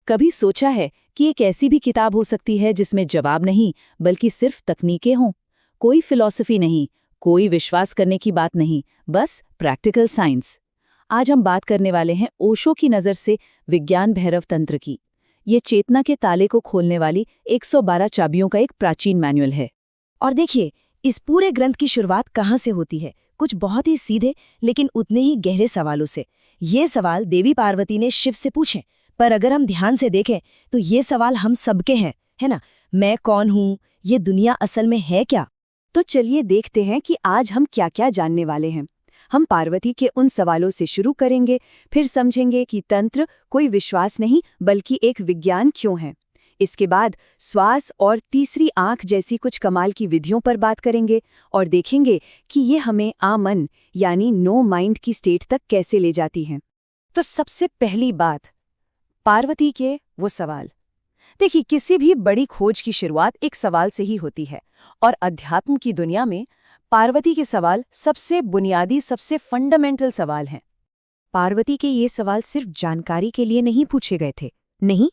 कभी सोचा है कि एक ऐसी भी किताब हो सकती है जिसमें जवाब नहीं बल्कि सिर्फ तकनीकें हों? कोई फिलॉसफी नहीं, कोई विश्वास करने की बात नहीं, बस प्रैक्टिकल साइंस। आज हम बात करने वाले हैं ओशो की नज़र से विज्ञान भैरव तंत्र की। ये चेतना के ताले को खोलने वाली 112 चाबियों का एक प्राचीन मैनुअल है। और देखिए, इस पूरे ग्रंथ की शुरुआत कहाँ से होती है? कुछ बहुत ही सीधे लेकिन उतने ही गहरे सवालों से। ये सवाल देवी पार्वती ने शिव से पूछे, पर अगर हम ध्यान से देखें तो ये सवाल हम सबके हैं, है ना? मैं कौन हूँ? ये दुनिया असल में है क्या? तो चलिए देखते हैं कि आज हम क्या क्या जानने वाले हैं। हम पार्वती के उन सवालों से शुरू करेंगे, फिर समझेंगे कि तंत्र कोई विश्वास नहीं बल्कि एक विज्ञान क्यों है। इसके बाद श्वास और तीसरी आंख जैसी कुछ कमाल की विधियों पर बात करेंगे और देखेंगे कि ये हमें आमन यानी नो माइंड की स्टेट तक कैसे ले जाती हैं। तो सबसे पहली बात, पार्वती के वो सवाल। देखिए, किसी भी बड़ी खोज की शुरुआत एक सवाल से ही होती है और अध्यात्म की दुनिया में पार्वती के सवाल सबसे बुनियादी, सबसे फंडामेंटल सवाल हैं। पार्वती के ये सवाल सिर्फ जानकारी के लिए नहीं पूछे गए थे, नहीं,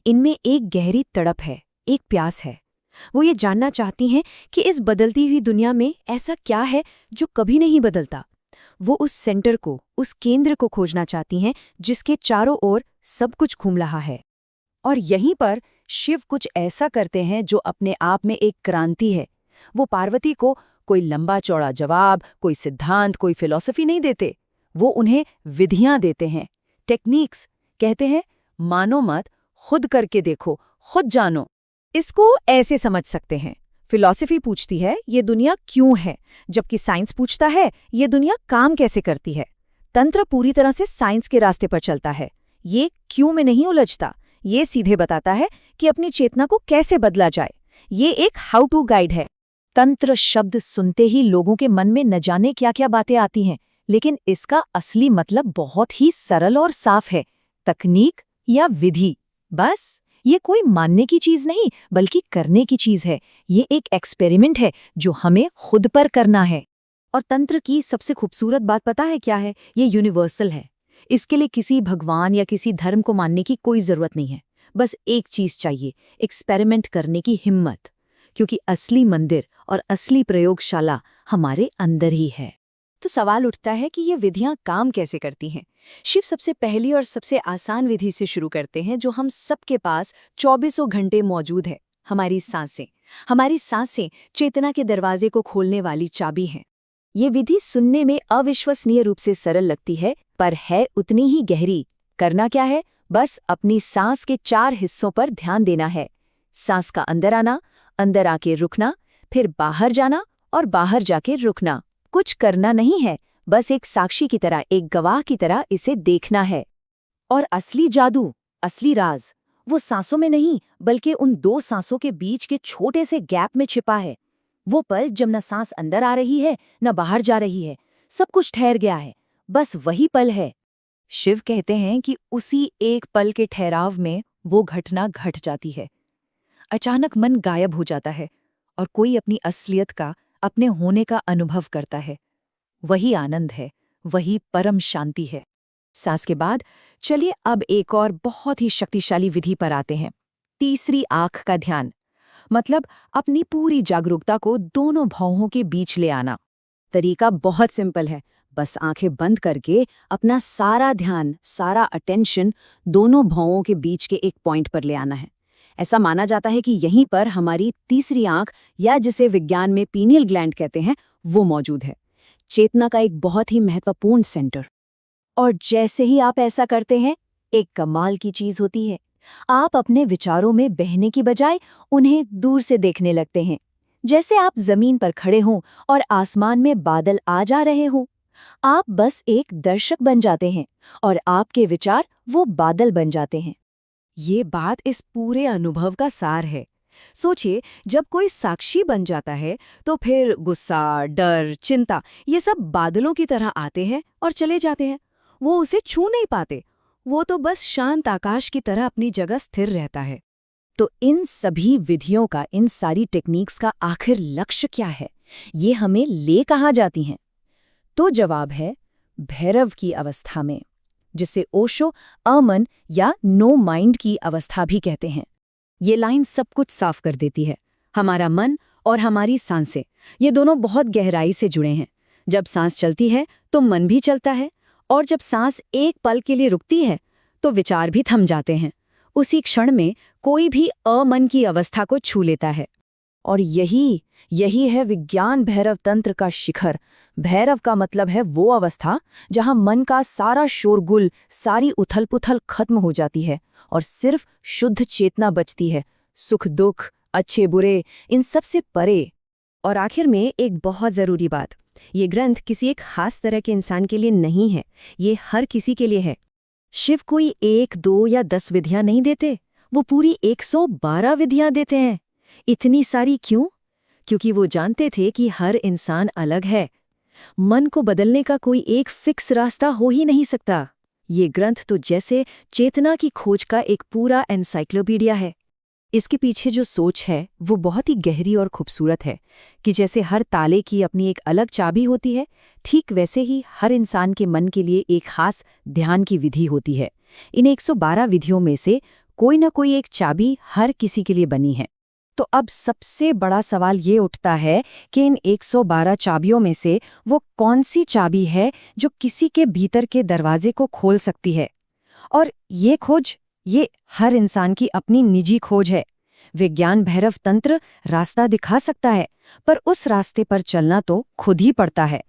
इनमें एक गहरी तड़प है, एक प्यास है। वो ये जानना चाहती हैं कि इस बदलती हुई दुनिया में ऐसा क्या है जो कभी नहीं बदलता। वो उस सेंटर को, उस केंद्र को खोजना चाहती हैं जिसके चारों ओर सब कुछ घूम रहा है। और यहीं पर शिव कुछ ऐसा करते हैं जो अपने आप में एक क्रांति है। वो पार्वती को कोई लंबा चौड़ा जवाब, कोई सिद्धांत, कोई फिलॉसफी नहीं देते। वो उन्हें विधियां देते हैं, टेक्निक्स। कहते हैं, मानो मत, खुद करके देखो, खुद जानो। इसको ऐसे समझ सकते हैं, फिलॉसफी पूछती है ये दुनिया क्यों है, जबकि साइंस पूछता है ये दुनिया काम कैसे करती है। तंत्र पूरी तरह से साइंस के रास्ते पर चलता है। ये क्यों में नहीं उलझता, ये सीधे बताता है कि अपनी चेतना को कैसे बदला जाए। ये एक हाउ टू गाइड है। तंत्र शब्द सुनते ही लोगों के मन में न जाने क्या क्या बातें आती हैं, लेकिन इसका असली मतलब बहुत ही सरल और साफ है, तकनीक या विधि। बस, ये कोई मानने की चीज नहीं बल्कि करने की चीज है। ये एक एक्सपेरिमेंट है जो हमें खुद पर करना है। और तंत्र की सबसे खूबसूरत बात पता है क्या है? ये यूनिवर्सल है। इसके लिए किसी भगवान या किसी धर्म को मानने की कोई जरूरत नहीं है। बस एक चीज चाहिए, एक्सपेरिमेंट करने की हिम्मत। क्योंकि असली मंदिर और असली प्रयोगशाला हमारे अंदर ही है। तो सवाल उठता है कि ये विधियां काम कैसे करती हैं। शिव सबसे पहली और सबसे आसान विधि से शुरू करते हैं जो हम सबके पास 24 घंटे मौजूद है, हमारी सांसें। हमारी सांसें चेतना के दरवाजे को खोलने वाली चाबी हैं। ये विधि सुनने में अविश्वसनीय रूप से सरल लगती है, पर है उतनी ही गहरी। करना क्या है? बस अपनी सांस के 4 हिस्सों पर ध्यान देना है। सांस का अंदर आना, अंदर आके रुकना, फिर बाहर जाना और बाहर जाके रुकना। कुछ करना नहीं है, बस एक साक्षी की तरह, एक गवाह की तरह इसे देखना है। और असली जादू, असली राज, वो सांसों में नहीं बल्कि उन 2 सांसों के बीच के छोटे से गैप में छिपा है। वो पल जब न सांस अंदर आ रही है न बाहर जा रही है, सब कुछ ठहर गया है, बस वही पल है। शिव कहते हैं कि उसी एक पल के ठहराव में वो घटना घट जाती है। अचानक मन गायब हो जाता है और कोई अपनी असलियत का, अपने होने का अनुभव करता है। वही आनंद है, वही परम शांति है। सांस के बाद चलिए अब एक और बहुत ही शक्तिशाली विधि पर आते हैं, तीसरी आंख का ध्यान। मतलब अपनी पूरी जागरूकता को दोनों भौहों के बीच ले आना। तरीका बहुत सिंपल है, बस आंखें बंद करके अपना सारा ध्यान, सारा अटेंशन दोनों भौहों के बीच के एक पॉइंट पर ले आना है। ऐसा माना जाता है कि यहीं पर हमारी तीसरी आंख, या जिसे विज्ञान में पीनियल ग्लैंड कहते हैं, वो मौजूद है। चेतना का एक बहुत ही महत्वपूर्ण सेंटर। और जैसे ही आप ऐसा करते हैं, एक कमाल की चीज होती है। आप अपने विचारों में बहने की बजाय उन्हें दूर से देखने लगते हैं, जैसे आप जमीन पर खड़े हों और आसमान में बादल आ जा रहे हों। आप बस एक दर्शक बन जाते हैं और आपके विचार वो बादल बन जाते हैं। ये बात इस पूरे अनुभव का सार है। सोचिए, जब कोई साक्षी बन जाता है तो फिर गुस्सा, डर, चिंता, ये सब बादलों की तरह आते हैं और चले जाते हैं। वो उसे छू नहीं पाते। वो तो बस शांत आकाश की तरह अपनी जगह स्थिर रहता है। तो इन सभी विधियों का, इन सारी टेक्निक्स का आखिर लक्ष्य क्या है? ये हमें ले कहाँ जाती हैं? तो जवाब है, भैरव की अवस्था में। जिसे ओशो अमन या नो माइंड की अवस्था भी कहते हैं। ये लाइन सब कुछ साफ कर देती है। हमारा मन और हमारी सांसें, ये दोनों बहुत गहराई से जुड़े हैं। जब सांस चलती है तो मन भी चलता है, और जब सांस एक पल के लिए रुकती है तो विचार भी थम जाते हैं। उसी क्षण में कोई भी अमन की अवस्था को छू लेता है। और यही है विज्ञान भैरव तंत्र का शिखर। भैरव का मतलब है वो अवस्था जहां मन का सारा शोरगुल, सारी उथल-पुथल खत्म हो जाती है और सिर्फ शुद्ध चेतना बचती है। सुख दुख, अच्छे बुरे, इन सब से परे। और आखिर में एक बहुत जरूरी बात, ये ग्रंथ किसी एक खास तरह के इंसान के लिए नहीं है, ये हर किसी के लिए है। शिव कोई 1, 2 या 10 विधियां नहीं देते, वो पूरी 112 विधियां देते हैं। इतनी सारी क्यों? क्योंकि वो जानते थे कि हर इंसान अलग है। मन को बदलने का कोई एक फिक्स रास्ता हो ही नहीं सकता। ये ग्रंथ तो जैसे चेतना की खोज का एक पूरा एनसाइक्लोपीडिया है। इसके पीछे जो सोच है वो बहुत ही गहरी और खूबसूरत है कि जैसे हर ताले की अपनी एक अलग चाबी होती है, ठीक वैसे ही हर इंसान के मन के लिए एक खास ध्यान की विधि होती है। इन 112 विधियों में से कोई ना कोई एक चाबी हर किसी के लिए बनी है। तो अब सबसे बड़ा सवाल ये उठता है कि इन 112 चाबियों में से वो कौन सी चाबी है जो किसी के भीतर के दरवाजे को खोल सकती है? और ये खोज, ये हर इंसान की अपनी निजी खोज है। विज्ञान भैरव तंत्र रास्ता दिखा सकता है, पर उस रास्ते पर चलना तो खुद ही पड़ता है।